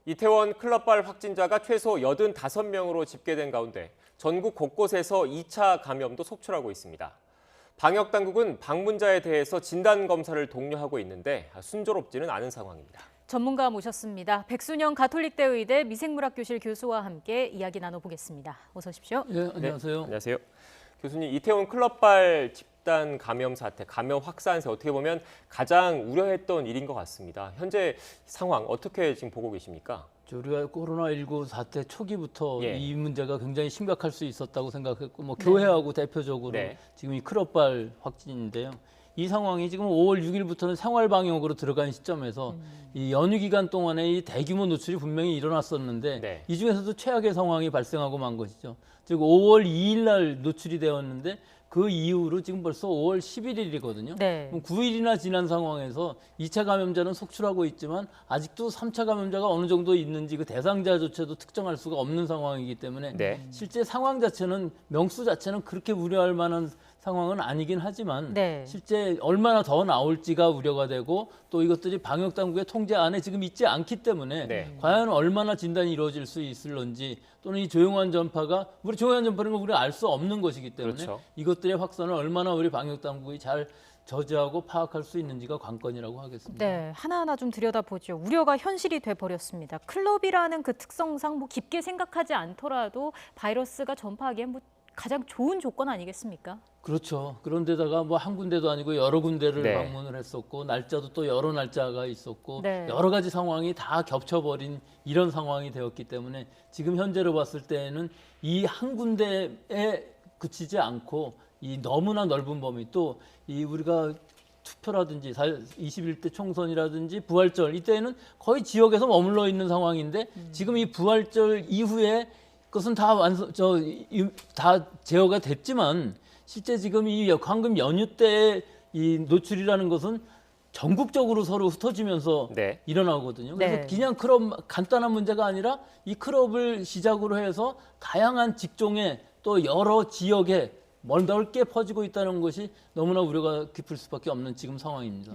이태원 클럽발 확진자가 최소 85명으로 집계된 가운데 전국 곳곳에서 2차 감염도 속출하고 있습니다. 방역당국은 방문자에 대해서 진단검사를 독려하고 있는데 순조롭지는 않은 상황입니다. 전문가 모셨습니다. 백순영 가톨릭대 의대 미생물학교실 교수와 함께 이야기 나눠보겠습니다. 어서 오십시오. 네, 안녕하세요. 네, 안녕하세요. 교수님, 이태원 클럽발 집단 감염 사태, 감염 확산세 어떻게 보면 가장 우려했던 일인 것 같습니다. 현재 상황 어떻게 지금 보고 계십니까? 우리가 코로나19 사태 초기부터 예. 이 문제가 굉장히 심각할 수 있었다고 생각했고, 교회하고 대표적으로 지금 이 클럽발 확진인데요. 이 상황이 지금 5월 6일부터는 생활 방역으로 들어간 시점에서 이 연휴 기간 동안에 이 대규모 노출이 분명히 일어났었는데 이 중에서도 최악의 상황이 발생하고 만 것이죠. 즉 5월 2일 날 노출이 되었는데 그 이후로 지금 벌써 5월 11일이거든요. 그럼 9일이나 지난 상황에서 2차 감염자는 속출하고 있지만 아직도 3차 감염자가 어느 정도 있는지 그 대상자조차도 특정할 수가 없는 상황이기 때문에 실제 상황 자체는 명수 자체는 그렇게 우려할 만한 상황은 아니긴 하지만 실제 얼마나 더 나올지가 우려가 되고 또 이것들이 방역당국의 통제 안에 지금 있지 않기 때문에 과연 얼마나 진단이 이루어질 수 있을런지 또는 이 조용한 전파가 조용한 전파는 우리가 알 수 없는 것이기 때문에 이것들의 확산을 얼마나 우리 방역당국이 잘 저지하고 파악할 수 있는지가 관건이라고 하겠습니다. 네, 하나하나 좀 들여다보죠. 우려가 현실이 돼버렸습니다. 클럽이라는 그 특성상 깊게 생각하지 않더라도 바이러스가 전파하기엔 가장 좋은 조건 아니겠습니까? 그렇죠. 그런데다가 한 군데도 아니고 여러 군데를 방문을 했었고 날짜도 또 여러 날짜가 있었고 여러 가지 상황이 다 겹쳐버린 이런 상황이 되었기 때문에 지금 현재로 봤을 때는 이 한 군데에 그치지 않고 이 너무나 넓은 범위 또 이 우리가 투표라든지 21대 총선이라든지 부활절 이때는 거의 지역에서 머물러 있는 상황인데 지금 이 부활절 이후에 그것은 다 제어가 됐지만 실제 지금 이 황금 연휴 때 이 노출이라는 것은 전국적으로 서로 흩어지면서 일어나거든요. 그래서 그냥 클럽 간단한 문제가 아니라 이 클럽을 시작으로 해서 다양한 직종에 또 여러 지역에 넓게 퍼지고 있다는 것이 너무나 우려가 깊을 수밖에 없는 지금 상황입니다.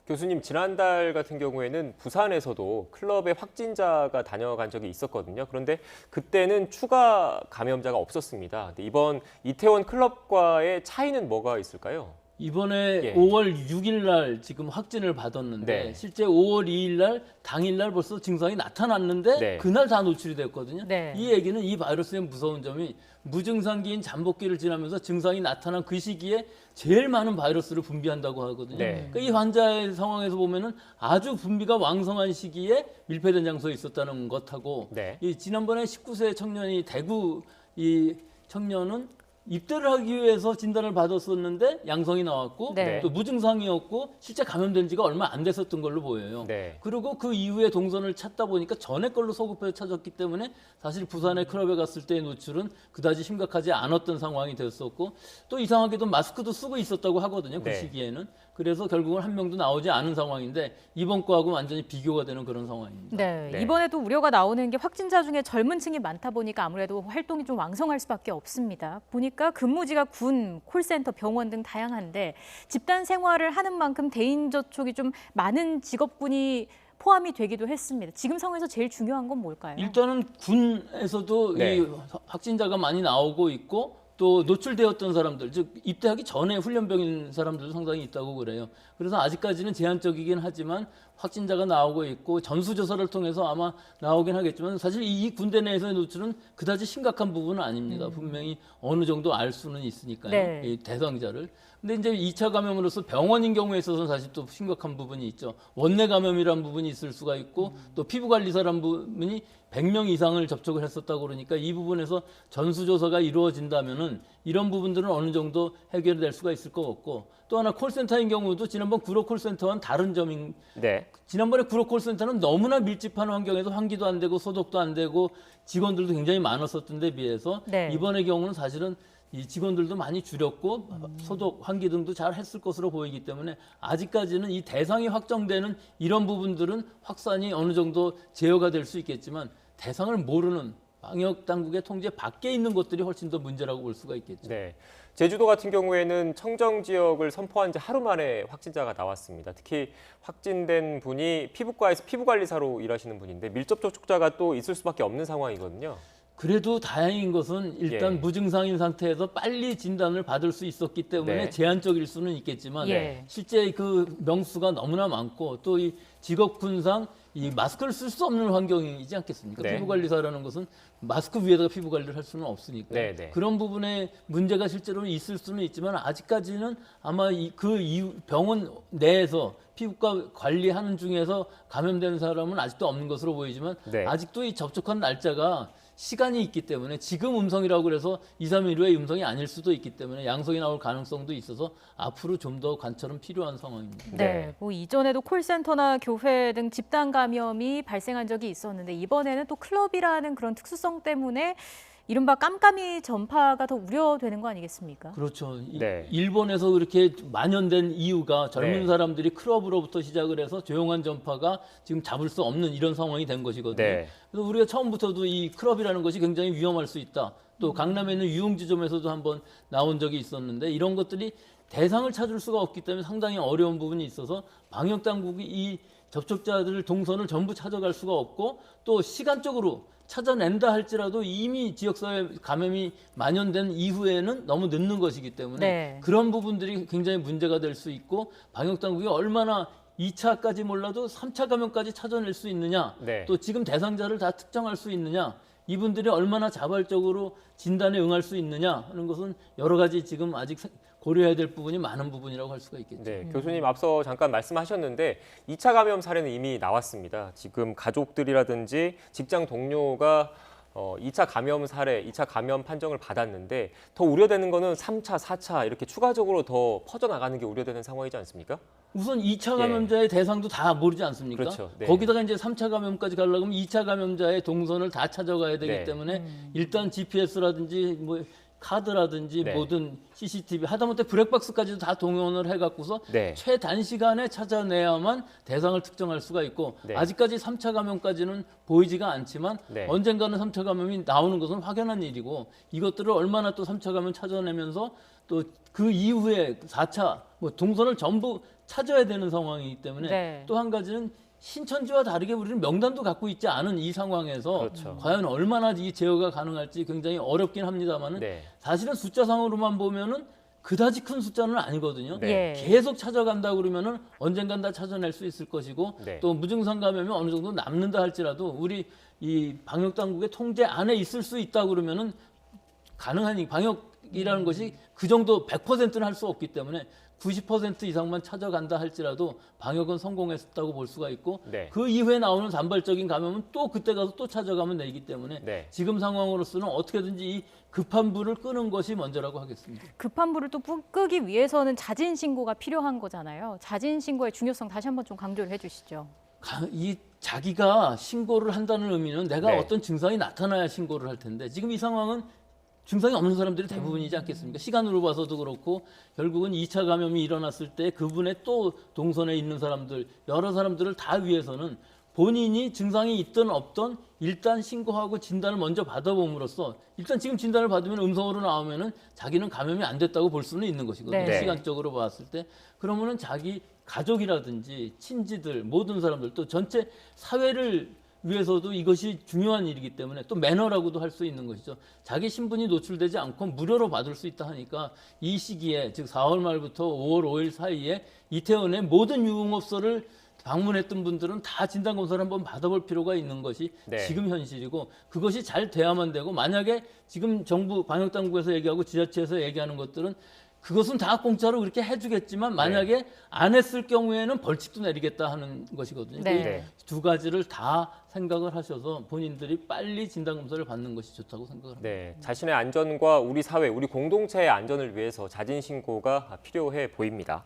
교수님, 지난달 같은 경우에는 부산에서도 클럽에 확진자가 다녀간 적이 있었거든요. 그런데 그때는 추가 감염자가 없었습니다. 근데 이번 이태원 클럽과의 차이는 뭐가 있을까요? 이번에 5월 6일 날 지금 확진을 받았는데 실제 5월 2일 날 당일 날 벌써 증상이 나타났는데 그날 다 노출이 됐거든요. 이 얘기는 이 바이러스의 무서운 점이 무증상기인 잠복기를 지나면서 증상이 나타난 그 시기에 제일 많은 바이러스를 분비한다고 하거든요. 그러니까 이 환자의 상황에서 보면은 아주 분비가 왕성한 시기에 밀폐된 장소에 있었다는 것하고 이 지난번에 19세 청년이 대구 이 청년은 입대를 하기 위해서 진단을 받았었는데 양성이 나왔고 또 무증상이었고 실제 감염된 지가 얼마 안 됐었던 걸로 보여요. 그리고 그 이후에 동선을 찾다 보니까 전에 걸로 소급해서 찾았기 때문에 사실 부산의 클럽에 갔을 때의 노출은 그다지 심각하지 않았던 상황이 됐었고 또 이상하게도 마스크도 쓰고 있었다고 하거든요. 그 시기에는. 그래서 결국은 한 명도 나오지 않은 상황인데 이번 거하고 완전히 비교가 되는 그런 상황입니다. 이번에도 우려가 나오는 게 확진자 중에 젊은 층이 많다 보니까 아무래도 활동이 좀 왕성할 수밖에 없습니다. 보니까 근무지가 군, 콜센터, 병원 등 다양한데 집단 생활을 하는 만큼 대인 접촉이 좀 많은 직업군이 포함이 되기도 했습니다. 지금 상황에서 제일 중요한 건 뭘까요? 일단은 군에서도 이 확진자가 많이 나오고 있고 또 노출되었던 사람들, 즉 입대하기 전에 훈련병인 사람들도 상당히 있다고 그래요. 그래서 아직까지는 제한적이긴 하지만 확진자가 나오고 있고 전수조사를 통해서 아마 나오긴 하겠지만 사실 이 군대 내에서의 노출은 그다지 심각한 부분은 아닙니다. 분명히 어느 정도 알 수는 있으니까요. 이 대상자를. 근데 이제 2차 감염으로서 병원인 경우에 있어서는 사실 또 심각한 부분이 있죠. 원내 감염이라는 부분이 있을 수가 있고 또 피부관리사라는 부분이 100명 이상을 접촉을 했었다고 그러니까 이 부분에서 전수조사가 이루어진다면은 이런 부분들은 어느 정도 해결될 수가 있을 것 같고 또 하나 콜센터인 경우도 지난번 구로 콜센터와는 다른 점인 지난번에 구로 콜센터는 너무나 밀집한 환경에서 환기도 안 되고 소독도 안 되고 직원들도 굉장히 많았었던 데 비해서 이번의 경우는 사실은 이 직원들도 많이 줄였고 소독, 환기 등도 잘 했을 것으로 보이기 때문에 아직까지는 이 대상이 확정되는 이런 부분들은 확산이 어느 정도 제어가 될 수 있겠지만 대상을 모르는 방역 당국의 통제 밖에 있는 것들이 훨씬 더 문제라고 볼 수가 있겠죠. 제주도 같은 경우에는 청정 지역을 선포한 지 하루 만에 확진자가 나왔습니다. 특히 확진된 분이 피부과에서 피부관리사로 일하시는 분인데 밀접 접촉자가 또 있을 수밖에 없는 상황이거든요. 그래도 다행인 것은 일단 예. 무증상인 상태에서 빨리 진단을 받을 수 있었기 때문에 네. 제한적일 수는 있겠지만 예. 실제 그 명수가 너무나 많고 또 이 직업군상 이 마스크를 쓸 수 없는 환경이지 않겠습니까? 네. 피부관리사라는 것은 마스크 위에다가 피부관리를 할 수는 없으니까 네, 네. 그런 부분에 문제가 실제로 있을 수는 있지만 아직까지는 아마 그 이후 병원 내에서 피부과 관리하는 중에서 감염된 사람은 아직도 없는 것으로 보이지만 네. 아직도 이 접촉한 날짜가 시간이 있기 때문에 지금 음성이라고 그래서 2, 3일 후에 음성이 아닐 수도 있기 때문에 양성이 나올 가능성도 있어서 앞으로 좀 더 관찰은 필요한 상황입니다. 네, 뭐 이전에도 콜센터나 교회 등 집단 감염이 발생한 적이 있었는데 이번에는 또 클럽이라는 그런 특수성 때문에 이른바 깜깜이 전파가 더 우려되는 거 아니겠습니까? 그렇죠. 네. 일본에서 그렇게 만연된 이유가 젊은 네. 사람들이 클럽으로부터 시작을 해서 조용한 전파가 지금 잡을 수 없는 이런 상황이 된 것이거든요. 네. 그래서 우리가 처음부터도 이 클럽이라는 것이 굉장히 위험할 수 있다. 또 강남에 있는 유흥지점에서도 한번 나온 적이 있었는데 이런 것들이 대상을 찾을 수가 없기 때문에 상당히 어려운 부분이 있어서 방역 당국이 이 접촉자들 동선을 전부 찾아갈 수가 없고 또 시간적으로 찾아낸다 할지라도 이미 지역사회 감염이 만연된 이후에는 너무 늦는 것이기 때문에 네. 그런 부분들이 굉장히 문제가 될 수 있고 방역당국이 얼마나 2차까지 몰라도 3차 감염까지 찾아낼 수 있느냐 네. 또 지금 대상자를 다 특정할 수 있느냐 이분들이 얼마나 자발적으로 진단에 응할 수 있느냐 하는 것은 여러 가지 지금 아직 고려해야 될 부분이 많은 부분이라고 할 수가 있겠죠. 네, 교수님 앞서 잠깐 말씀하셨는데 2차 감염 사례는 이미 나왔습니다. 지금 가족들이라든지 직장 동료가 2차 감염 사례, 2차 감염 판정을 받았는데 더 우려되는 거는 3차, 4차 이렇게 추가적으로 더 퍼져나가는 게 우려되는 상황이지 않습니까? 우선 2차 감염자의 대상도 다 모르지 않습니까? 그렇죠. 네. 거기다가 이제 3차 감염까지 가려고 하면 2차 감염자의 동선을 다 찾아가야 되기 네. 때문에 일단 GPS라든지 뭐 카드라든지 네. 모든 CCTV 하다못해 블랙박스까지도 다 동원을 해갖고서 네. 최단시간에 찾아내야만 대상을 특정할 수가 있고 네. 아직까지 3차 감염까지는 보이지가 않지만 네. 언젠가는 3차 감염이 나오는 것은 확연한 일이고 이것들을 얼마나 또 3차 감염 찾아내면서 또 그 이후에 4차 뭐 동선을 전부 찾아야 되는 상황이기 때문에 네. 또 한 가지는 신천지와 다르게 우리는 명단도 갖고 있지 않은 이 상황에서 그렇죠. 과연 얼마나 이 제어가 가능할지 굉장히 어렵긴 합니다만은 네. 사실은 숫자상으로만 보면은 그다지 큰 숫자는 아니거든요. 네. 예. 계속 찾아간다 그러면은 언젠간 다 찾아낼 수 있을 것이고 네. 또 무증상 감염이 어느 정도 남는다 할지라도 우리 이 방역 당국의 통제 안에 있을 수 있다 그러면은 가능하니 방역이라는 것이 그 정도 100%는 할 수 없기 때문에 90% 이상만 찾아간다 할지라도 방역은 성공했다고 볼 수가 있고 네. 그 이후에 나오는 산발적인 감염은 또 그때 가서 또 찾아가면 되기 때문에 네. 지금 상황으로서는 어떻게든지 이 급한 불을 끄는 것이 먼저라고 하겠습니다. 급한 불을 또 끄기 위해서는 자진 신고가 필요한 거잖아요. 자진 신고의 중요성 다시 한번 좀 강조를 해주시죠. 이 자기가 신고를 한다는 의미는 내가 네. 어떤 증상이 나타나야 신고를 할 텐데 지금 이 상황은 증상이 없는 사람들이 대부분이지 않겠습니까? 시간으로 봐서도 그렇고 결국은 2차 감염이 일어났을 때 그분의 또 동선에 있는 사람들 여러 사람들을 다 위해서는 본인이 증상이 있든 없든 일단 신고하고 진단을 먼저 받아봄으로써 일단 지금 진단을 받으면 음성으로 나오면은 자기는 감염이 안 됐다고 볼 수는 있는 것이거든요. 네. 시간적으로 봤을 때 그러면은 자기 가족이라든지 친지들 모든 사람들 또 전체 사회를 위해서도 이것이 중요한 일이기 때문에 또 매너라고도 할 수 있는 것이죠. 자기 신분이 노출되지 않고 무료로 받을 수 있다 하니까 이 시기에 즉 4월 말부터 5월 5일 사이에 이태원의 모든 유흥업소를 방문했던 분들은 다 진단검사를 한번 받아볼 필요가 있는 것이 네. 지금 현실이고 그것이 잘 돼야만 되고 만약에 지금 정부 방역당국에서 얘기하고 지자체에서 얘기하는 것들은 그것은 다 공짜로 그렇게 해주겠지만 만약에 안 했을 경우에는 벌칙도 내리겠다 하는 것이거든요. 네. 네. 두 가지를 다 생각을 하셔서 본인들이 빨리 진단검사를 받는 것이 좋다고 생각을 합니다. 네, 자신의 안전과 우리 사회, 우리 공동체의 안전을 위해서 자진 신고가 필요해 보입니다.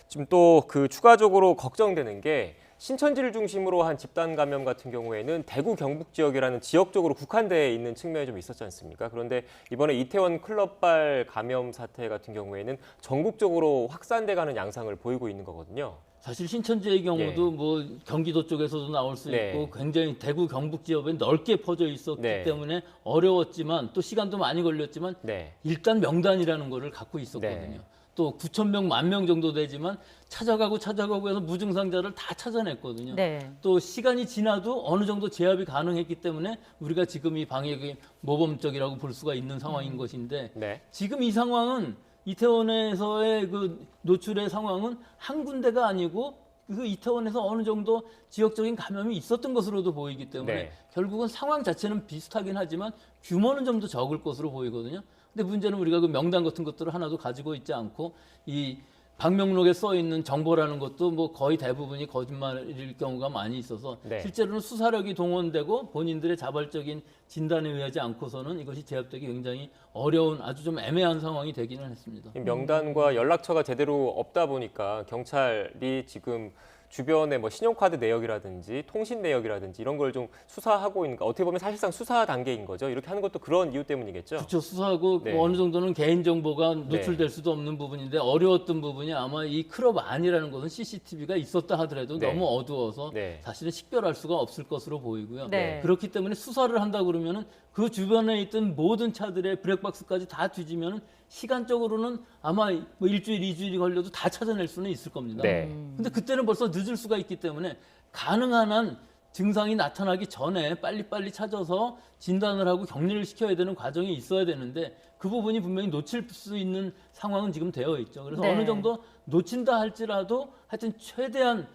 지금 또 그 추가적으로 걱정되는 게 신천지를 중심으로 한 집단 감염 같은 경우에는 대구 경북 지역이라는 지역적으로 국한되어 있는 측면이 좀 있었지 않습니까? 그런데 이번에 이태원 클럽발 감염 사태 같은 경우에는 전국적으로 확산돼 가는 양상을 보이고 있는 거거든요. 사실 신천지의 경우도 뭐 경기도 쪽에서도 나올 수 있고 굉장히 대구 경북 지역에 넓게 퍼져 있었기 때문에 어려웠지만 또 시간도 많이 걸렸지만 일단 명단이라는 거를 갖고 있었거든요. 또 9,000명, 10,000명 정도 되지만 찾아가고 해서 무증상자를 다 찾아냈거든요. 또 시간이 지나도 어느 정도 제압이 가능했기 때문에 우리가 지금 이 방역이 모범적이라고 볼 수가 있는 상황인 것인데 지금 이 상황은 이태원에서의 그 노출의 상황은 한 군데가 아니고 그 이태원에서 어느 정도 지역적인 감염이 있었던 것으로도 보이기 때문에 결국은 상황 자체는 비슷하긴 하지만 규모는 좀 더 적을 것으로 보이거든요. 근데 문제는 우리가 그 명단 같은 것들을 하나도 가지고 있지 않고 이 방명록에 써 있는 정보라는 것도 뭐 거의 대부분이 거짓말일 경우가 많이 있어서 실제로는 수사력이 동원되고 본인들의 자발적인 진단에 의하지 않고서는 이것이 제압되기 굉장히 어려운 아주 좀 애매한 상황이 되기는 했습니다. 명단과 연락처가 제대로 없다 보니까 경찰이 지금 주변에 뭐 신용카드 내역이라든지 통신 내역이라든지 이런 걸 좀 수사하고 있는, 어떻게 보면 사실상 수사 단계인 거죠. 이렇게 하는 것도 그런 이유 때문이겠죠. 그렇죠. 수사하고 뭐 어느 정도는 개인정보가 노출될 수도 없는 부분인데 어려웠던 부분이 아마 이 클럽 안이라는 것은 CCTV가 있었다 하더라도 너무 어두워서 사실은 식별할 수가 없을 것으로 보이고요. 그렇기 때문에 수사를 한다 그러면은 그 주변에 있던 모든 차들의 블랙박스까지 다 뒤지면 시간적으로는 아마 뭐 일주일, 2주일이 걸려도 다 찾아낼 수는 있을 겁니다. 근데 그때는 벌써 늦을 수가 있기 때문에 가능한 한 증상이 나타나기 전에 빨리빨리 찾아서 진단을 하고 격리를 시켜야 되는 과정이 있어야 되는데 그 부분이 분명히 놓칠 수 있는 상황은 지금 되어 있죠. 그래서 어느 정도 놓친다 할지라도 하여튼 최대한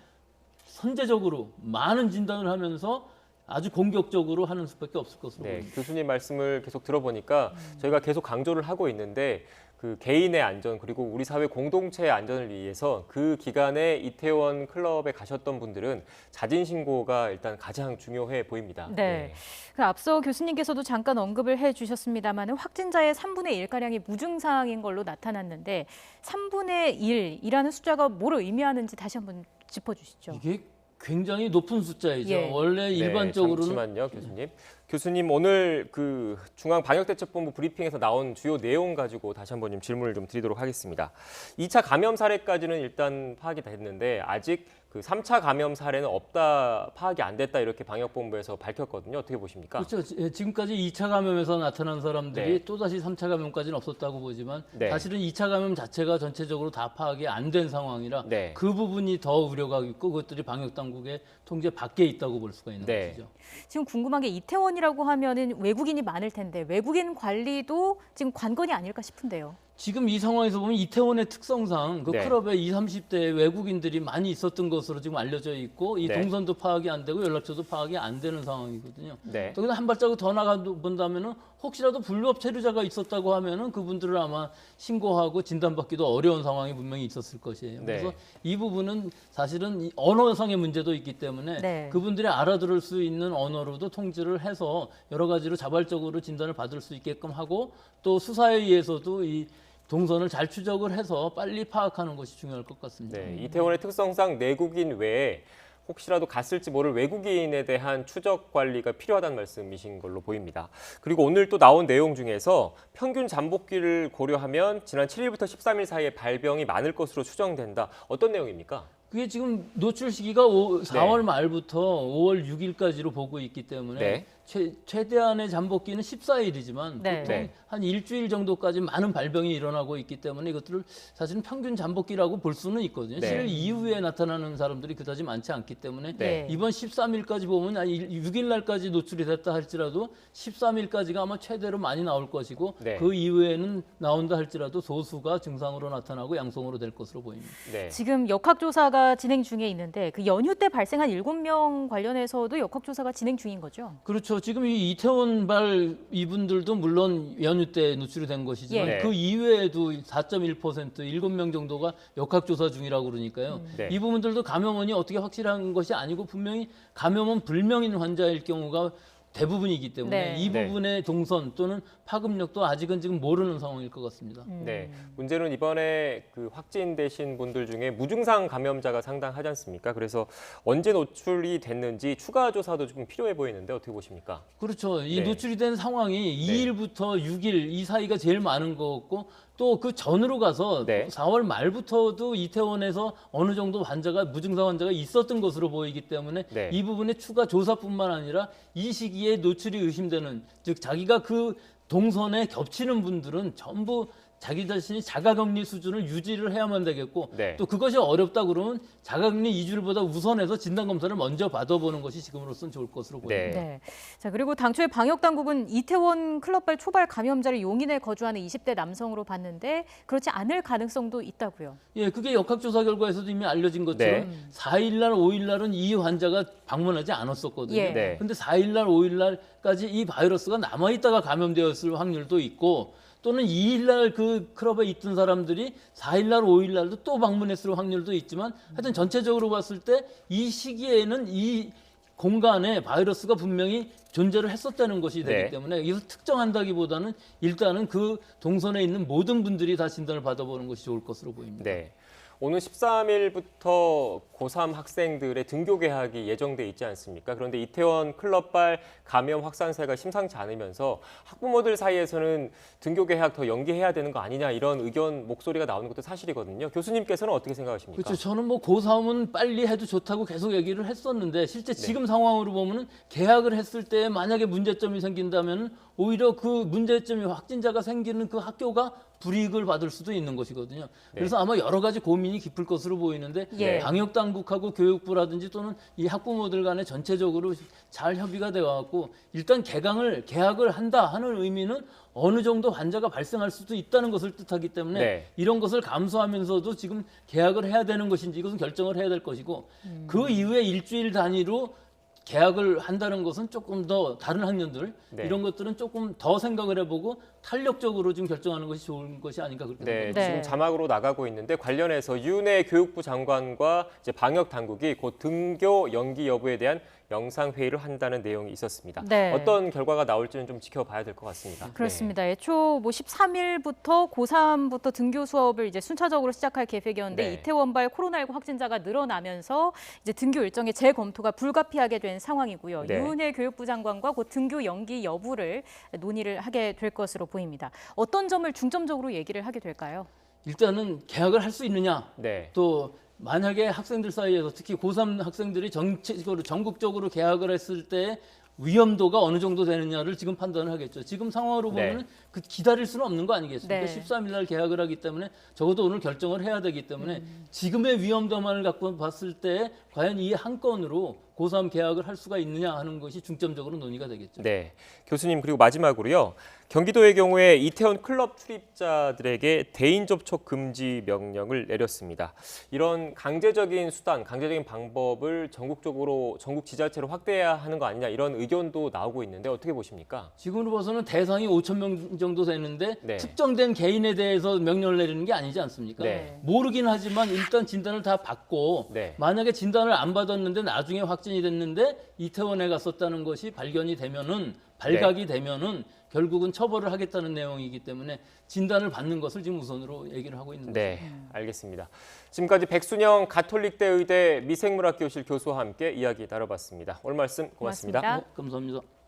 선제적으로 많은 진단을 하면서 아주 공격적으로 하는 수밖에 없을 것으로 보입니다. 교수님 말씀을 계속 들어보니까 저희가 계속 강조를 하고 있는데 그 개인의 안전 그리고 우리 사회 공동체의 안전을 위해서 그 기간에 이태원 클럽에 가셨던 분들은 자진 신고가 일단 가장 중요해 보입니다. 그 앞서 교수님께서도 잠깐 언급을 해주셨습니다만 확진자의 3분의 1가량이 무증상인 걸로 나타났는데 3분의 1이라는 숫자가 뭘 의미하는지 다시 한번 짚어주시죠. 이게 굉장히 높은 숫자이죠. 원래 일반적으로는 잠시만요, 교수님. 교수님 오늘 그 중앙방역대책본부 브리핑에서 나온 주요 내용 가지고 다시 한번 좀 질문을 좀 드리도록 하겠습니다. 2차 감염 사례까지는 일단 파악이 됐는데 아직 그 3차 감염 사례는 없다, 파악이 안 됐다 이렇게 방역본부에서 밝혔거든요. 어떻게 보십니까? 그렇죠. 지금까지 2차 감염에서 나타난 사람들이 또다시 3차 감염까지는 없었다고 보지만 사실은 2차 감염 자체가 전체적으로 다 파악이 안 된 상황이라 그 부분이 더 우려가 있고 그것들이 방역당국의 통제 밖에 있다고 볼 수가 있는 것이죠. 지금 궁금한 게 이태원이라고 하면은 외국인이 많을 텐데 외국인 관리도 지금 관건이 아닐까 싶은데요. 지금 이 상황에서 보면 이태원의 특성상 그 클럽에 20, 30대 외국인들이 많이 있었던 것으로 지금 알려져 있고 이 동선도 파악이 안 되고 연락처도 파악이 안 되는 상황이거든요. 또 한 발자국 더 나가 본다면은 혹시라도 불법 체류자가 있었다고 하면은 그분들을 아마 신고하고 진단받기도 어려운 상황이 분명히 있었을 것이에요. 그래서 이 부분은 사실은 언어상의 문제도 있기 때문에 그분들이 알아들을 수 있는 언어로도 통지를 해서 여러 가지로 자발적으로 진단을 받을 수 있게끔 하고 또 수사에 의해서도 이 동선을 잘 추적을 해서 빨리 파악하는 것이 중요할 것 같습니다. 이태원의 특성상 내국인 외에 혹시라도 갔을지 모를 외국인에 대한 추적 관리가 필요하다는 말씀이신 걸로 보입니다. 그리고 오늘 또 나온 내용 중에서 평균 잠복기를 고려하면 지난 7일부터 13일 사이에 발병이 많을 것으로 추정된다. 어떤 내용입니까? 그게 지금 노출 시기가 4월 말부터 5월 6일까지로 보고 있기 때문에 최대한의 잠복기는 14일이지만 보통 한 일주일 정도까지 많은 발병이 일어나고 있기 때문에 이것들을 사실은 평균 잠복기라고 볼 수는 있거든요. 7일 이후에 나타나는 사람들이 그다지 많지 않기 때문에 이번 13일까지 보면 6일 날까지 노출이 됐다 할지라도 13일까지가 아마 최대로 많이 나올 것이고 그 이후에는 나온다 할지라도 소수가 증상으로 나타나고 양성으로 될 것으로 보입니다. 지금 역학조사가 진행 중에 있는데 그 연휴 때 발생한 7명 관련해서도 역학조사가 진행 중인 거죠? 그렇죠. 지금 이 이태원발 이분들도 물론 연휴 때 노출이 된 것이지만 그 이외에도 4.1% 7명 정도가 역학조사 중이라고 그러니까요. 이 부분들도 감염원이 어떻게 확실한 것이 아니고 분명히 감염원 불명인 환자일 경우가 대부분이기 때문에 네. 이 부분의 동선 또는 파급력도 아직은 지금 모르는 상황일 것 같습니다. 네, 문제는 이번에 그 확진되신 분들 중에 무증상 감염자가 상당하지 않습니까? 그래서 언제 노출이 됐는지 추가 조사도 좀 필요해 보이는데 어떻게 보십니까? 그렇죠. 이 네. 노출이 된 상황이 2일부터 6일 이 사이가 제일 많은 것 같고 또 그 전으로 가서 네. 4월 말부터도 이태원에서 어느 정도 환자가 무증상 환자가 있었던 것으로 보이기 때문에 네. 이 부분의 추가 조사뿐만 아니라 이 시기에 노출이 의심되는 즉 자기가 그 동선에 겹치는 분들은 전부 자기 자신이 자가격리 수준을 유지를 해야만 되겠고 네. 또 그것이 어렵다 그러면 자가격리 2주일보다 우선해서 진단검사를 먼저 받아보는 것이 지금으로서는 좋을 것으로 보입니다. 네. 네. 자, 그리고 당초에 방역 당국은 이태원 클럽발 초발 감염자를 용인에 거주하는 20대 남성으로 봤는데 그렇지 않을 가능성도 있다고요. 예, 그게 역학조사 결과에서도 이미 알려진 것처럼 네. 4일날, 5일날은 이 환자가 방문하지 않았었거든요. 예. 네. 근데 4일날, 5일날까지 이 바이러스가 남아있다가 감염되었을 확률도 있고 또는 2일날 그 클럽에 있던 사람들이 4일날, 5일날도 또 방문했을 확률도 있지만 하여튼 전체적으로 봤을 때 이 시기에는 이 공간에 바이러스가 분명히 존재를 했었다는 것이 되기 네. 때문에 이것을 특정한다기보다는 일단은 그 동선에 있는 모든 분들이 다 진단을 받아보는 것이 좋을 것으로 보입니다. 네. 오는 13일부터 고3 학생들의 등교 개학이 예정돼 있지 않습니까? 그런데 이태원 클럽발 감염 확산세가 심상치 않으면서 학부모들 사이에서는 등교 개학 더 연기해야 되는 거 아니냐 이런 의견 목소리가 나오는 것도 사실이거든요. 교수님께서는 어떻게 생각하십니까? 그렇죠. 저는 뭐 고3은 빨리 해도 좋다고 계속 얘기를 했었는데 실제 지금 상황으로 보면은 계약을 했을 때 만약에 문제점이 생긴다면 오히려 그 문제점이 확진자가 생기는 그 학교가 불이익을 받을 수도 있는 것이거든요. 그래서 아마 여러 가지 고민이 깊을 것으로 보이는데 예. 방역 당국하고 교육부라든지 또는 이 학부모들 간에 전체적으로 잘 협의가 되어 갖고 일단 개학을 한다 하는 의미는 어느 정도 환자가 발생할 수도 있다는 것을 뜻하기 때문에 네. 이런 것을 감수하면서도 지금 개학을 해야 되는 것인지 이것은 결정을 해야 될 것이고 그 이후에 일주일 단위로 계약을 한다는 것은 조금 더 다른 학년들 네. 이런 것들은 조금 더 생각을 해보고 탄력적으로 좀 결정하는 것이 좋은 것이 아닌가 그렇게 네, 생각합니다. 네. 지금 자막으로 나가고 있는데 관련해서 유은혜 교육부 장관과 이제 방역 당국이 곧 등교 연기 여부에 대한 영상 회의를 한다는 내용이 있었습니다. 네. 어떤 결과가 나올지는 좀 지켜봐야 될 것 같습니다. 그렇습니다. 애초 뭐 13일부터 고3부터 등교 수업을 이제 순차적으로 시작할 계획이었는데 네. 이태원발 코로나19 확진자가 늘어나면서 이제 등교 일정의 재검토가 불가피하게 된 상황이고요. 네. 유은혜 교육부 장관과 곧 등교 연기 여부를 논의를 하게 될 것으로 보입니다. 어떤 점을 중점적으로 얘기를 하게 될까요? 일단은 계약을 할 수 있느냐 네. 또 만약에 학생들 사이에서 특히 고3 학생들이 전체적으로 전국적으로 계약을 했을 때 위험도가 어느 정도 되느냐를 지금 판단을 하겠죠. 지금 상황으로 네. 보면 그 기다릴 수는 없는 거 아니겠습니까? 네. 13일 날 계약을 하기 때문에 적어도 오늘 결정을 해야 되기 때문에 지금의 위험도만을 갖고 봤을 때 과연 이 한 건으로 고3 계약을 할 수가 있느냐 하는 것이 중점적으로 논의가 되겠죠. 네, 교수님 그리고 마지막으로요. 경기도의 경우에 이태원 클럽 출입자들에게 대인 접촉 금지 명령을 내렸습니다. 이런 강제적인 수단, 강제적인 방법을 전국적으로 전국 지자체로 확대해야 하는 거 아니냐 이런 의견도 나오고 있는데 어떻게 보십니까? 지금으로 봐서는 대상이 5천 명 정도 되는데 네. 특정된 개인에 대해서 명령을 내리는 게 아니지 않습니까? 네. 모르긴 하지만 일단 진단을 다 받고 네. 만약에 진단을 안 받았는데 나중에 확진이 됐는데 이태원에 갔었다는 것이 발견이 되면은 발각이 되면은 결국은 처벌을 하겠다는 내용이기 때문에 진단을 받는 것을 지금 우선으로 얘기를 하고 있는 거죠. 네, 알겠습니다. 지금까지 백순영 가톨릭대 의대 미생물학교실 교수와 함께 이야기 나눠봤습니다. 오늘 말씀 고맙습니다. 고맙습니다. 감사합니다.